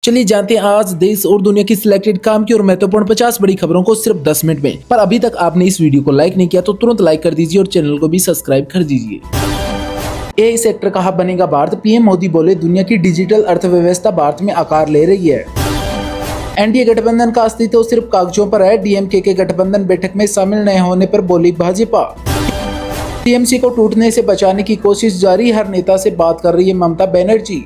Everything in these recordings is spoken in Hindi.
चलिए जानते हैं आज देश और दुनिया की सिलेक्टेड काम की और महत्वपूर्ण 50 बड़ी खबरों को सिर्फ 10 मिनट में। पर अभी तक आपने इस वीडियो को लाइक नहीं किया तो तुरंत लाइक कर दीजिए और चैनल को भी सब्सक्राइब कर दीजिए। एआई सेक्टर कहाँ बनेगा भारत, पीएम मोदी बोले दुनिया की डिजिटल अर्थव्यवस्था भारत में आकार ले रही है। एनडीए गठबंधन का अस्तित्व सिर्फ कागजों पर है, डीएमके के गठबंधन बैठक में शामिल न होने पर बोली भाजपा। टीएमसी को टूटने से बचाने की कोशिश जारी, हर नेता से बात कर रही है ममता बनर्जी।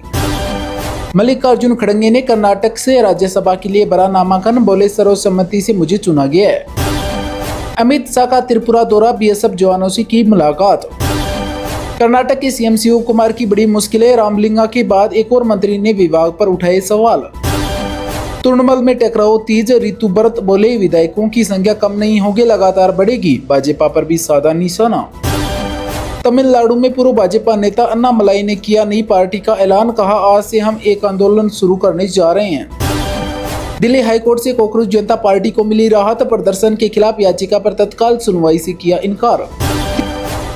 मल्लिकार्जुन खड़गे ने कर्नाटक से राज्यसभा के लिए भरा नामांकन, बोले सर्वसम्मति से मुझे चुना गया है। अमित शाह का त्रिपुरा दौरा, बीएसएफ जवानों से की मुलाकात। कर्नाटक के सीएम शिव कुमार की बड़ी मुश्किलें, रामलिंगा के बाद एक और मंत्री ने विभाग पर उठाए सवाल। तृणमूल में टकराव तेज, ऋतु व्रत बोले विधायकों की संख्या कम नहीं होगी, लगातार बढ़ेगी, भाजपा पर भी साधा निशाना। तमिलनाडु में पूर्व भाजपा नेता अन्नामलाई ने किया नई पार्टी का ऐलान, कहा आज से हम एक आंदोलन शुरू करने जा रहे हैं। दिल्ली हाईकोर्ट से कॉकरोच जनता पार्टी को मिली राहत, प्रदर्शन के खिलाफ याचिका पर तत्काल सुनवाई से किया इनकार।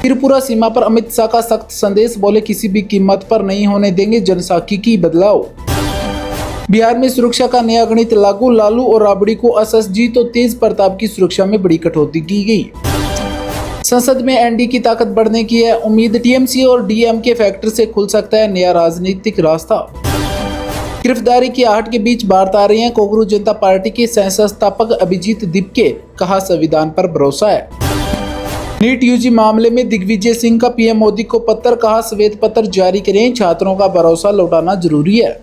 त्रिपुरा सीमा पर अमित शाह का सख्त संदेश, बोले किसी भी कीमत पर नहीं होने देंगे जनसांख्यिकी बदलाव। बिहार में सुरक्षा का नया गणित लागू, लालू और राबड़ी को एसएसजी तो तेज प्रताप की सुरक्षा में बड़ी कटौती की गई। संसद में एनडीए की ताकत बढ़ने की है उम्मीद, टीएमसी और डीएमके फैक्टर से खुल सकता है नया राजनीतिक रास्ता। गिरफ्तारी की आहट के बीच भारत आ रहे हैं कॉकरोच जनता पार्टी के सह संस्थापक अभिजीत दीपके, कहा संविधान पर भरोसा है। नीट यूजी मामले में दिग्विजय सिंह का पीएम मोदी को पत्र, कहा श्वेत पत्र जारी करें, छात्रों का भरोसा लौटाना जरूरी है।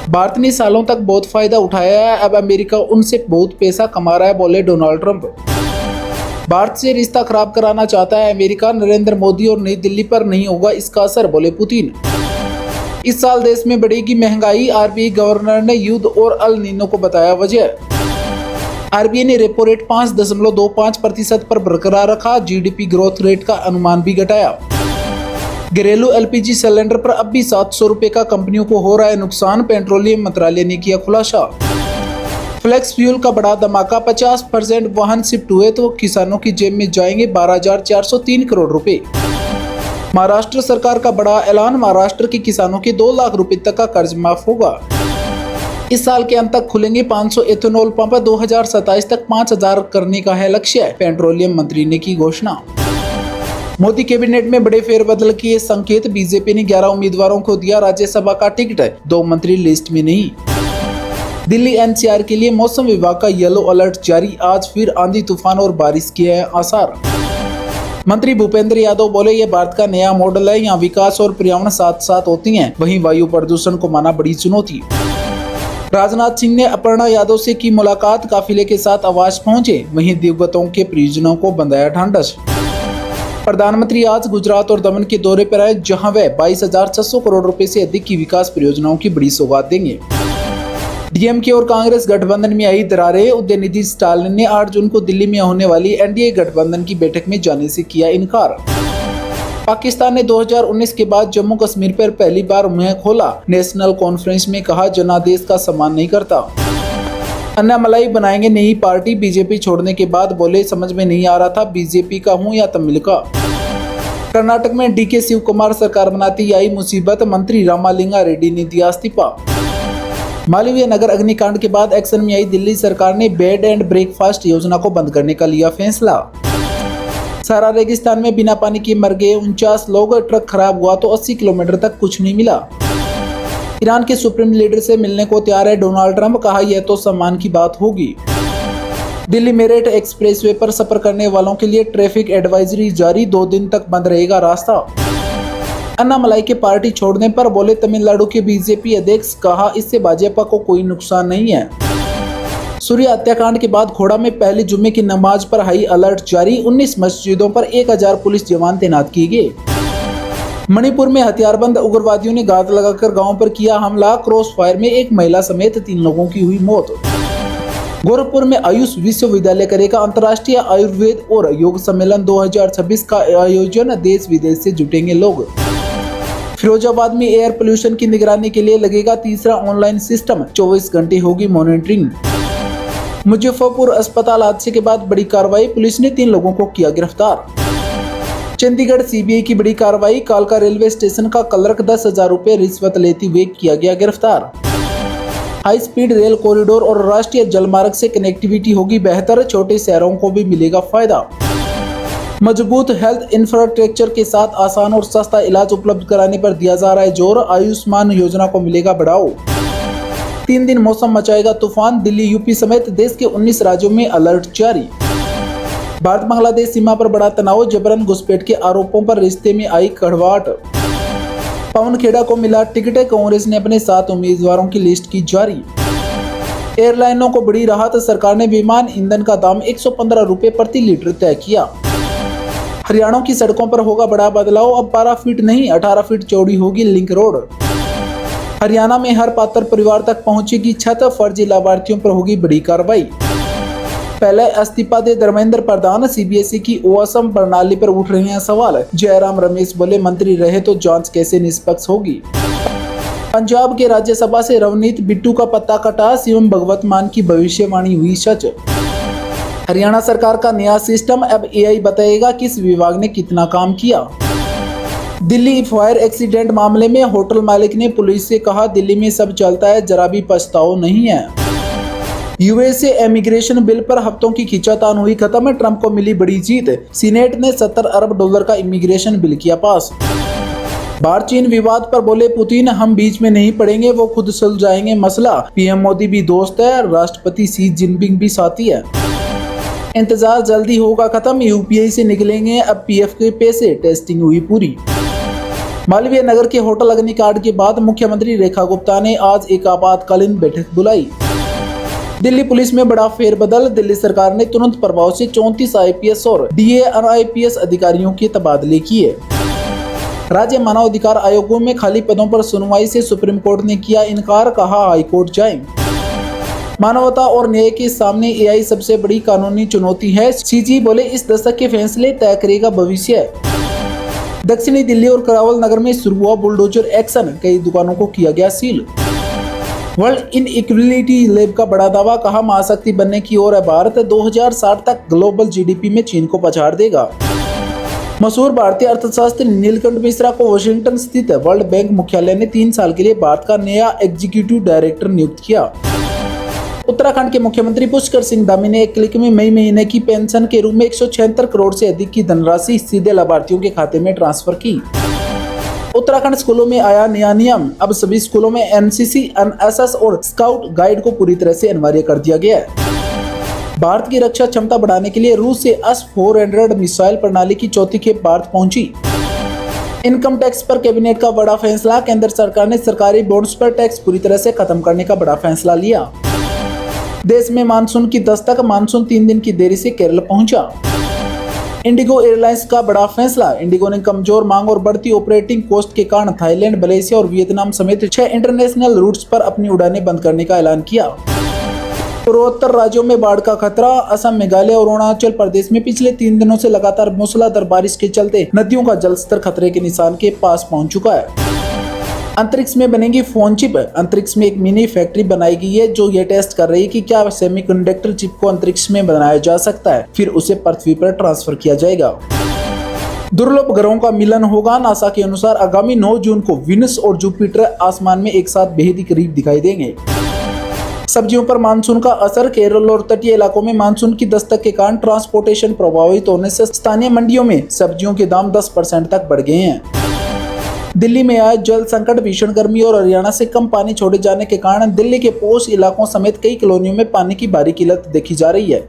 भारत ने सालों तक बहुत फायदा उठाया है, अब अमेरिका उनसे बहुत पैसा कमा रहा है, बोले डोनाल्ड ट्रंप। भारत से रिश्ता खराब कराना चाहता है अमेरिका, नरेंद्र मोदी और नई दिल्ली पर नहीं होगा इसका असर, बोले पुतिन। इस साल देश में बढ़ेगी महंगाई, आरबीआई गवर्नर ने युद्ध और अल नीनो को बताया वजह। आरबीआई ने रेपो रेट 5.25% पर बरकरार रखा, जीडीपी ग्रोथ रेट का अनुमान भी घटाया। घरेलू एलपीजी सिलेंडर पर अब भी 700 रुपए का कंपनियों को हो रहा है नुकसान, पेट्रोलियम मंत्रालय ने किया खुलासा। फ्लेक्स फ्यूल का बड़ा धमाका, 50% वाहन शिफ्ट हुए तो किसानों की जेब में जाएंगे 12,403 करोड़ रुपए। महाराष्ट्र सरकार का बड़ा ऐलान, महाराष्ट्र के किसानों के 2 लाख रुपए तक का कर्ज माफ होगा। इस साल के अंत तक खुलेंगे 500 एथेनॉल पंप, 2027 तक 5,000 करने का है लक्ष्य, पेट्रोलियम मंत्री ने की घोषणा। मोदी कैबिनेट में बड़े फेरबदल किए संकेत, बीजेपी ने 11 उम्मीदवारों को दिया राज्यसभा का टिकट, 2 मंत्री लिस्ट में नहीं। दिल्ली एनसीआर के लिए मौसम विभाग का येलो अलर्ट जारी, आज फिर आंधी तूफान और बारिश के हैं आसार। मंत्री भूपेंद्र यादव बोले यह भारत का नया मॉडल है, यहाँ विकास और पर्यावरण साथ साथ होती हैं, वहीं वायु प्रदूषण को माना बड़ी चुनौती। राजनाथ सिंह ने अपर्णा यादव से की मुलाकात, काफिले के साथ आवास पहुंचे, वहीं दिवंगतों के परिजनों को बंधाया ढांढस। प्रधानमंत्री आज गुजरात और दमन के दौरे पर आए, जहां वे 22,600 करोड़ रुपए से अधिक की विकास परियोजनाओं की बड़ी सौगात देंगे। डीएमके और कांग्रेस गठबंधन में आई दरारें, उदयनिधि स्टालिन ने 8 जून को दिल्ली में होने वाली एनडीए गठबंधन की बैठक में जाने से किया इनकार। पाकिस्तान ने 2019 के बाद जम्मू कश्मीर पर पहली बार मुंह खोला, नेशनल कॉन्फ्रेंस में कहा जनादेश का सम्मान नहीं करता। अन्नामलाई बनाएंगे नई पार्टी, बीजेपी छोड़ने के बाद बोले समझ में नहीं आ रहा था बीजेपी का हूँ या तमिल का। कर्नाटक में डीके शिव कुमार सरकार बनाती आई मुसीबत, मंत्री रामालिंगा रेड्डी ने दिया इस्तीफा। मालवीय नगर अग्निकांड के बाद एक्शन में आई दिल्ली सरकार ने बेड एंड ब्रेकफास्ट योजना को बंद करने का लिया फैसला। सारा रेगिस्तान में बिना पानी के मर गए 49 लोग, ट्रक खराब हुआ तो 80 किलोमीटर तक कुछ नहीं मिला। ईरान के सुप्रीम लीडर से मिलने को तैयार है डोनाल्ड ट्रंप, कहा यह तो सम्मान की बात होगी। दिल्ली मेरठ एक्सप्रेसवे पर सफर करने वालों के लिए ट्रैफिक एडवाइजरी जारी, 2 दिन तक बंद रहेगा रास्ता। अन्नामलाई के पार्टी छोड़ने पर बोले तमिलनाडु के बीजेपी अध्यक्ष, कहा इससे भाजपा को कोई नुकसान नहीं है। सूर्य हत्याकांड के बाद खोड़ा में पहले जुम्मे की नमाज पर हाई अलर्ट जारी, 19 मस्जिदों पर 1000 पुलिस जवान तैनात किए गए। मणिपुर में हथियारबंद उग्रवादियों ने घात लगाकर गांव पर किया हमला, क्रॉस फायर में एक महिला समेत 3 लोगों की हुई मौत। गोरखपुर में आयुष विश्वविद्यालय करेगा अंतर्राष्ट्रीय आयुर्वेद और योग सम्मेलन 2026 का आयोजन, देश विदेश से जुटेंगे लोग। फिरोजाबाद में एयर पोल्यूशन की निगरानी के लिए लगेगा तीसरा ऑनलाइन सिस्टम, 24 घंटे होगी मॉनिटरिंग। मुजफ्फरपुर अस्पताल हादसे के बाद बड़ी कार्रवाई, पुलिस ने 3 लोगों को किया गिरफ्तार। चंडीगढ़ सीबीआई की बड़ी कार्रवाई, कालका रेलवे स्टेशन का क्लर्क 10,000 रुपए रिश्वत लेते हुए किया गया गिरफ्तार। हाई स्पीड रेल कॉरिडोर और राष्ट्रीय जलमार्ग से कनेक्टिविटी होगी बेहतर, छोटे शहरों को भी मिलेगा फायदा। मजबूत हेल्थ इंफ्रास्ट्रक्चर के साथ आसान और सस्ता इलाज उपलब्ध कराने पर दिया जा रहा है जोर, आयुष्मान योजना को मिलेगा बढ़ाओ। 3 दिन मौसम मचाएगा तूफान, दिल्ली यूपी समेत देश के 19 राज्यों में अलर्ट जारी। भारत बांग्लादेश सीमा पर बड़ा तनाव, जबरन घुसपैठ के आरोपों पर रिश्ते में आई कड़वाहट। पवन खेड़ा को मिला टिकट, कांग्रेस ने अपने 7 उम्मीदवारों की लिस्ट की जारी। एयरलाइनों को बड़ी राहत, सरकार ने विमान ईंधन का दाम 115 रुपए प्रति लीटर तय किया। हरियाणा की सड़कों पर होगा बड़ा बदलाव, अब 12 फीट नहीं 18 फीट चौड़ी होगी लिंक रोड। हरियाणा में हर पात्र परिवार तक पहुंचेगी छत, फर्जी लाभार्थियों पर होगी बड़ी कार्रवाई। पहले इस्तीफा दे धर्मेंद्र प्रधान, सीबीएसई की ओएसएम प्रणाली पर उठ रहे हैं सवाल। जयराम रमेश बोले मंत्री रहे तो जांच कैसे निष्पक्ष होगी। पंजाब के राज्यसभा से रवनीत बिट्टू का पत्ता कटा, सीएम भगवत मान की भविष्यवाणी हुई सच। हरियाणा सरकार का नया सिस्टम, अब एआई बताएगा किस विभाग ने कितना काम किया। दिल्ली फायर एक्सीडेंट मामले में होटल मालिक ने पुलिस से कहा दिल्ली में सब चलता है, जरा भी पछतावा नहीं है। यूएसए इमिग्रेशन बिल पर हफ्तों की खींचातान हुई खत्म, ट्रंप को मिली बड़ी जीत। सीनेट ने $70 अरब का इमिग्रेशन बिल किया पास। भारत चीन विवाद पर बोले पुतिन, हम बीच में नहीं पड़ेंगे, वो खुद सुलझाएंगे मसला। पीएम मोदी भी दोस्त है, राष्ट्रपति शी जिनपिंग भी साथी है। इंतजार जल्दी होगा खत्म, यूपीआई से निकलेंगे अब पीएफ के पैसे, टेस्टिंग हुई पूरी। मालवीय नगर के होटल अग्निकांड के बाद मुख्यमंत्री रेखा गुप्ता ने आज एक आपातकालीन बैठक बुलाई। दिल्ली पुलिस में बड़ा फेरबदल, दिल्ली सरकार ने तुरंत प्रभाव से 34 आईपीएस और डीएआईपीएस अधिकारियों के तबादले किए। राज्य मानव अधिकार आयोगों में खाली पदों पर सुनवाई से सुप्रीम कोर्ट ने किया इनकार, कहा हाईकोर्ट जाएं। मानवता और न्याय के सामने एआई सबसे बड़ी कानूनी चुनौती है, सीजी बोले इस दशक के फैसले तय करेगा भविष्य। दक्षिणी दिल्ली और करावल नगर में शुरू हुआ बुलडोजर एक्शन, कई दुकानों को किया गया सील। वर्ल्ड इनइक्वालिटी लैब का बड़ा दावा, कहा महाशक्ति बनने की ओर है भारत, 2060 तक ग्लोबल जीडीपी में चीन को पछाड़ देगा। मशहूर भारतीय अर्थशास्त्री नीलकंठ मिश्रा को वाशिंगटन स्थित वर्ल्ड बैंक मुख्यालय ने 3 साल के लिए भारत का नया एग्जीक्यूटिव डायरेक्टर नियुक्त किया। उत्तराखंड के मुख्यमंत्री पुष्कर सिंह धामी ने एक क्लिक में मई महीने की पेंशन के रूप में 176 करोड़ से अधिक की धनराशि सीधे लाभार्थियों के खाते में ट्रांसफर की। उत्तराखंड स्कूलों में आया नया नियम, अब सभी स्कूलों में एनसीसी, एनएसएस और स्काउट गाइड को पूरी तरह से अनिवार्य कर दिया गया है। भारत की रक्षा क्षमता बढ़ाने के लिए रूस से S-400 मिसाइल प्रणाली की चौथी खेप भारत पहुंची। इनकम टैक्स पर कैबिनेट का बड़ा फैसला, केंद्र सरकार ने सरकारी बॉन्ड्स पर टैक्स पूरी तरह से खत्म करने का बड़ा फैसला लिया। देश में मानसून की दस्तक, मानसून 3 दिन की देरी से केरल पहुंचा। इंडिगो एयरलाइंस का बड़ा फैसला, इंडिगो ने कमजोर मांग और बढ़ती ऑपरेटिंग कॉस्ट के कारण थाईलैंड, मलेशिया और वियतनाम समेत 6 इंटरनेशनल रूट्स पर अपनी उड़ानें बंद करने का ऐलान किया। पूर्वोत्तर राज्यों में बाढ़ का खतरा, असम, मेघालय और अरुणाचल प्रदेश में पिछले 3 दिनों से लगातार मूसलाधार बारिश के चलते नदियों का जलस्तर खतरे के निशान के पास पहुंच चुका है। अंतरिक्ष में बनेगी फोन चिप, अंतरिक्ष में एक मिनी फैक्ट्री बनाई गई है जो ये टेस्ट कर रही है कि क्या सेमीकंडक्टर चिप को अंतरिक्ष में बनाया जा सकता है, फिर उसे पृथ्वी पर ट्रांसफर किया जाएगा। दुर्लभ ग्रहों का मिलन होगा, नासा के अनुसार आगामी 9 जून को विनस और जुपिटर आसमान में एक साथ बेहद ही करीब दिखाई देंगे। सब्जियों पर मानसून का असर, केरल और तटीय इलाकों में मानसून की दस्तक के कारण ट्रांसपोर्टेशन प्रभावित होने से स्थानीय मंडियों में सब्जियों के दाम 10% तक बढ़ गए हैं। दिल्ली में आया जल संकट, भीषण गर्मी और हरियाणा से कम पानी छोड़े जाने के कारण दिल्ली के पोश इलाकों समेत कई कॉलोनियों में पानी की भारी किल्लत देखी जा रही है।